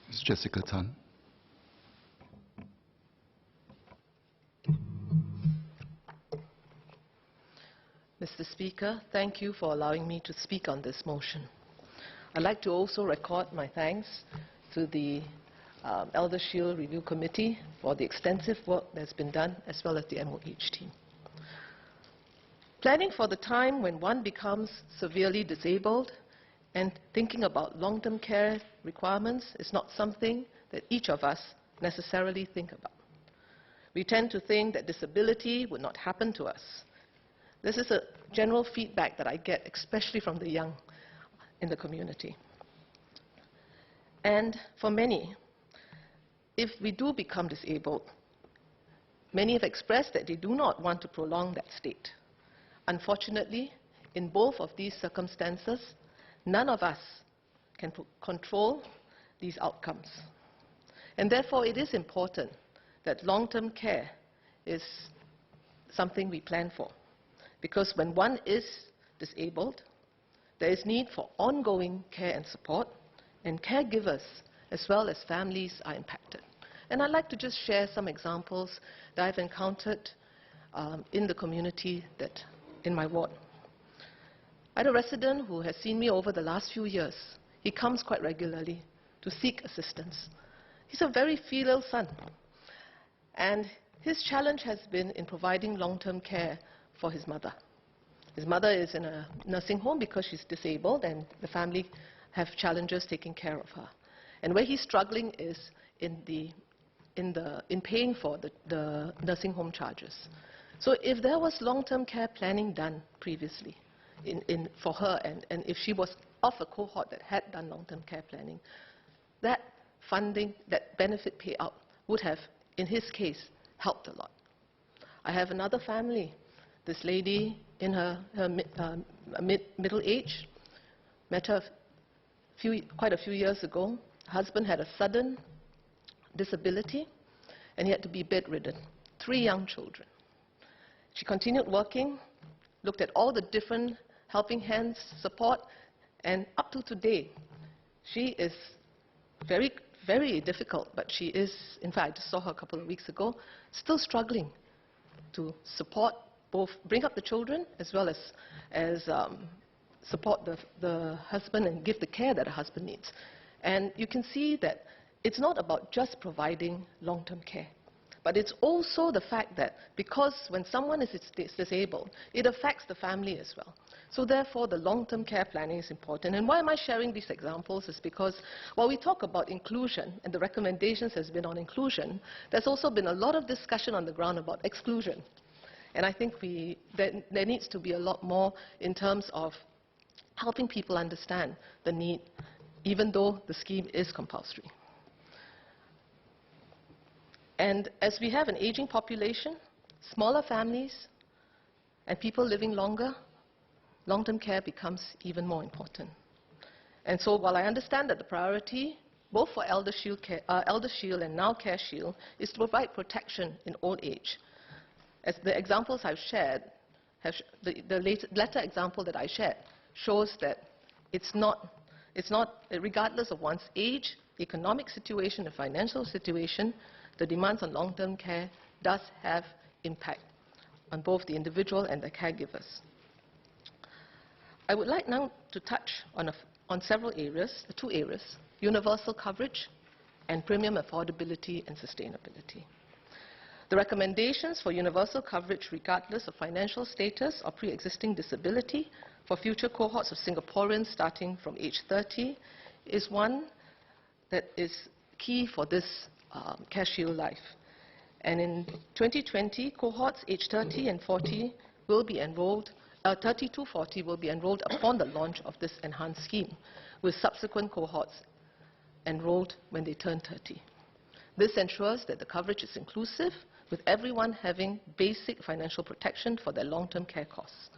Ms. Jessica Tan. Mr. Speaker, thank you for allowing me to speak on this motion. I'd like to also record my thanks to the Elder Shield Review Committee for the extensive work that's been done, as well as the MOH team. Planning for the time when one becomes severely disabled and thinking about long-term care requirements is not something that each of us necessarily think about. We tend to think that disability would not happen to us. This is a general feedback that I get, especially from the young in the community. And for many, if we do become disabled, many have expressed that they do not want to prolong that state. Unfortunately, in both of these circumstances, none of us can control these outcomes. And therefore, it is important that long-term care is something we plan for. Because when one is disabled, there is need for ongoing care and support, and caregivers as well as families are impacted. And I'd like to just share some examples that I've encountered in the community in my ward. I had a resident who has seen me over the last few years. He comes quite regularly to seek assistance. He's a very filial son, and his challenge has been in providing long-term care for his mother. His mother is in a nursing home because she's disabled, and the family have challenges taking care of her. And where he's struggling is in paying for the nursing home charges. So if there was long-term care planning done previously for her, and if she was of a cohort that had done long-term care planning, that funding, that benefit payout would have, in his case, helped a lot. I have another family. This lady in her middle age, met her quite a few years ago. Her husband had a sudden disability, and he had to be bedridden. 3 young children. She continued working, looked at all the different helping hands, support, and up to today, she is very, very difficult, but she is, in fact, I just saw her a couple of weeks ago, still struggling to support both, bring up the children, as well as support the husband and give the care that a husband needs. And you can see that it's not about just providing long-term care, but it's also the fact that because when someone is disabled, it affects the family as well. So therefore, the long-term care planning is important. And why am I sharing these examples is because while we talk about inclusion, and the recommendations has been on inclusion, there's also been a lot of discussion on the ground about exclusion. And I think there needs to be a lot more in terms of helping people understand the need, even though the scheme is compulsory. And as we have an aging population, smaller families, and people living longer, long-term care becomes even more important. And so while I understand that the priority, both for Elder Shield and now CareShield, is to provide protection in old age, as the examples I've shared, the latter example that I shared shows that it's not, regardless of one's age, economic situation, and financial situation, the demands on long-term care does have impact on both the individual and the caregivers. I would like now to touch on several areas, 2 areas, universal coverage and premium affordability and sustainability. The recommendations for universal coverage regardless of financial status or pre-existing disability for future cohorts of Singaporeans starting from age 30 is one that is key for this CareShield life. And in 2020, cohorts age 30 and 40 will be enrolled, 30 to 40 will be enrolled upon the launch of this enhanced scheme, with subsequent cohorts enrolled when they turn 30. This ensures that the coverage is inclusive, with everyone having basic financial protection for their long-term care costs.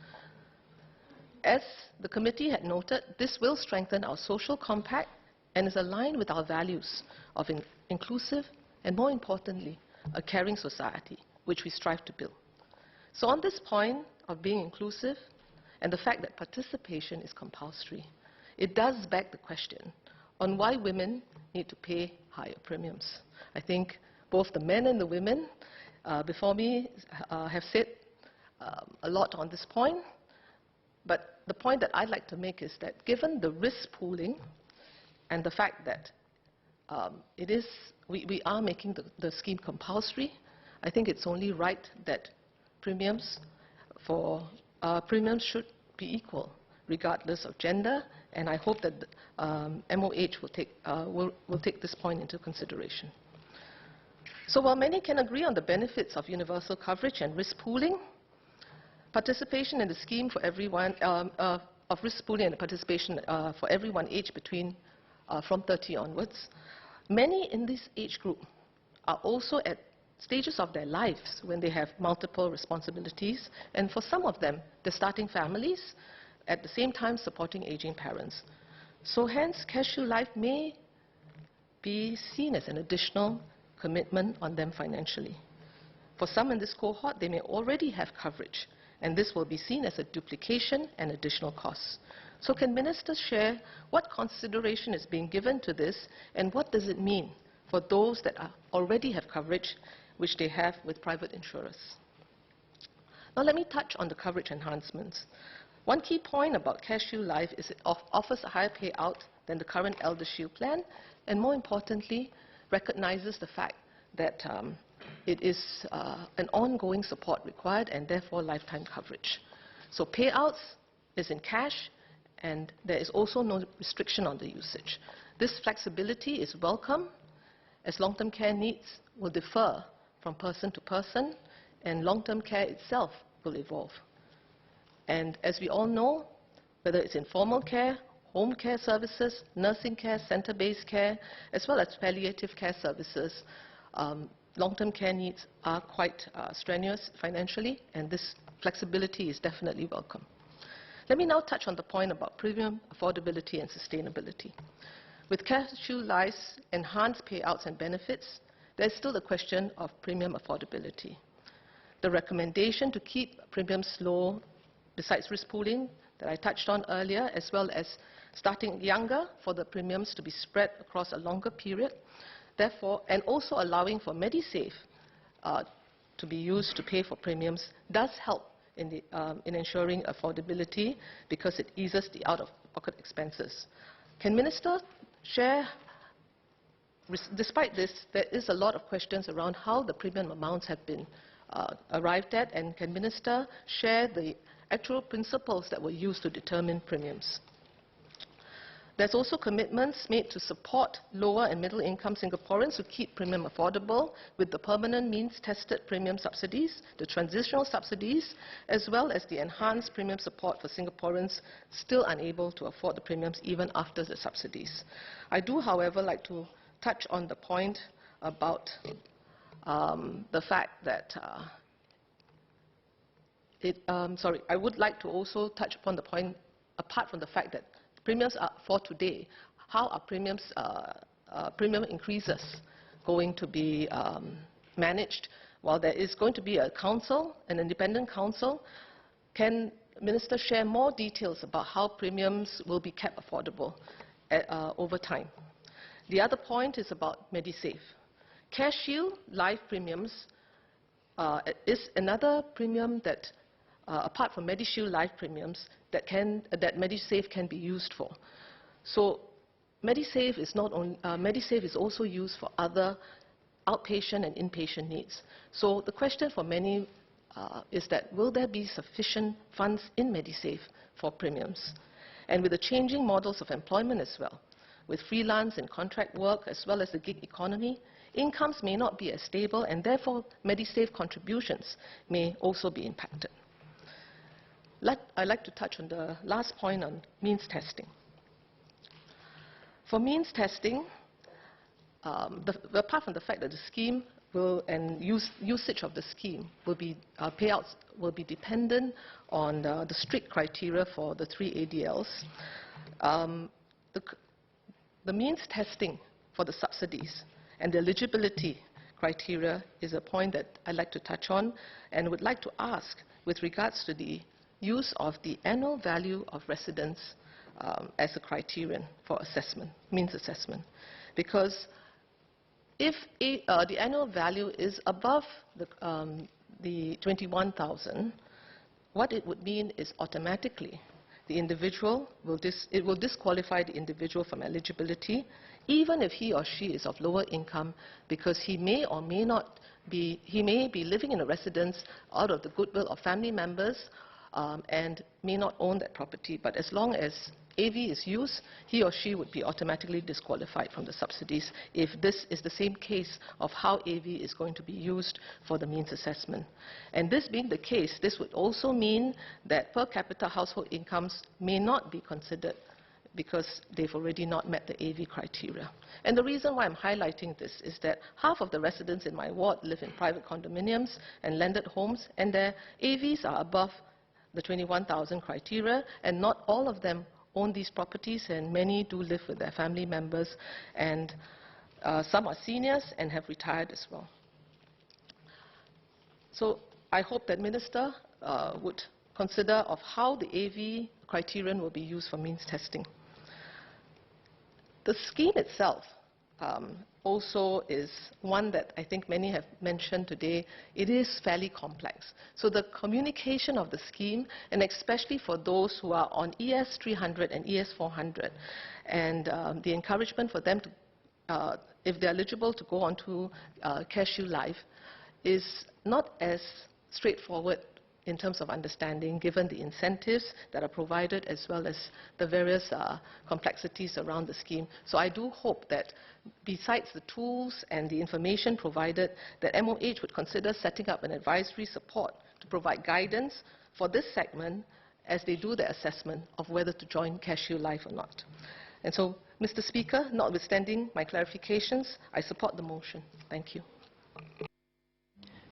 As the committee had noted, this will strengthen our social compact and is aligned with our values of inclusive and, more importantly, a caring society, which we strive to build. So on this point of being inclusive and the fact that participation is compulsory, it does beg the question on why women need to pay higher premiums. I think both the men and the women before me have said a lot on this point, but the point that I'd like to make is that given the risk pooling and the fact that we are making the scheme compulsory, I think it's only right that premiums should be equal, regardless of gender, and I hope that MOH will take this point into consideration. So while many can agree on the benefits of universal coverage and risk pooling, participation in the scheme for everyone, of risk pooling and participation for everyone aged from 30 onwards, many in this age group are also at stages of their lives when they have multiple responsibilities, and for some of them, they're starting families, at the same time supporting aging parents. So hence, CareShield Life may be seen as an additional commitment on them financially. For some in this cohort, they may already have coverage, and this will be seen as a duplication and additional costs. So can ministers share what consideration is being given to this, and what does it mean for those that already have coverage, which they have with private insurers? Now let me touch on the coverage enhancements. One key point about CareShield Life is it offers a higher payout than the current ElderShield plan, and more importantly, recognizes the fact that it is an ongoing support required and therefore lifetime coverage. So payouts is in cash, and there is also no restriction on the usage. This flexibility is welcome, as long-term care needs will differ from person to person, and long-term care itself will evolve. And as we all know, whether it's informal care, home care services, nursing care, center-based care, as well as palliative care services, long-term care needs are quite strenuous financially, and this flexibility is definitely welcome. Let me now touch on the point about premium affordability and sustainability. With CareShield Life's enhanced payouts and benefits, there's still the question of premium affordability. The recommendation to keep premiums low, besides risk pooling that I touched on earlier, as well as starting younger for the premiums to be spread across a longer period, therefore, and also allowing for MediSave to be used to pay for premiums, does help in ensuring affordability because it eases the out-of-pocket expenses. Can Minister share, despite this, there is a lot of questions around how the premium amounts have been arrived at, and can Minister share the actual principles that were used to determine premiums? There's also commitments made to support lower and middle income Singaporeans who keep premium affordable with the permanent means-tested premium subsidies, the transitional subsidies, as well as the enhanced premium support for Singaporeans still unable to afford the premiums even after the subsidies. I do, however, like to touch on the point about the fact that I would like to also touch upon the point, apart from the fact that premiums are for today, how are premium increases going to be managed? While there is going to be a council, an independent council, can Minister share more details about how premiums will be kept affordable over time? The other point is about MediSave. CareShield Life premiums is another premium that, apart from MediShield Life premiums, that MediSave can be used for. So MediSave is also used for other outpatient and inpatient needs. So the question for many is that will there be sufficient funds in MediSave for premiums? And with the changing models of employment as well, with freelance and contract work as well as the gig economy, incomes may not be as stable, and therefore MediSave contributions may also be impacted. I'd like to touch on the last point on means testing. For means testing, apart from the fact that the scheme and usage of the scheme will be, payouts will be dependent on the strict criteria for the 3 ADLs, the means testing for the subsidies and the eligibility criteria is a point that I'd like to touch on, and would like to ask with regards to the use of the annual value of residence as a criterion for assessment, means assessment. Because If the annual value is above the 21,000, what it would mean is automatically the individual it will disqualify the individual from eligibility, even if he or she is of lower income, because he may or may not be, he may be living in a residence out of the goodwill of family members and may not own that property. But as long as AV is used, he or she would be automatically disqualified from the subsidies if this is the same case of how AV is going to be used for the means assessment. And this being the case, this would also mean that per capita household incomes may not be considered because they've already not met the AV criteria. And the reason why I'm highlighting this is that half of the residents in my ward live in private condominiums and landed homes, and their AVs are above the 21,000 criteria, and not all of them own these properties, and many do live with their family members, and some are seniors and have retired as well. So I hope that Minister would consider of how the AV criterion will be used for means testing. The scheme itself also is one that I think many have mentioned today. It is fairly complex. So the communication of the scheme, and especially for those who are on ES 300 and ES 400, and the encouragement for them to, if they're eligible, to go on to CareShield Life, is not as straightforward in terms of understanding, given the incentives that are provided as well as the various complexities around the scheme. So I do hope that besides the tools and the information provided, that MOH would consider setting up an advisory support to provide guidance for this segment as they do the assessment of whether to join CareShield Life or not. And so, Mr. Speaker, notwithstanding my clarifications, I support the motion. Thank you.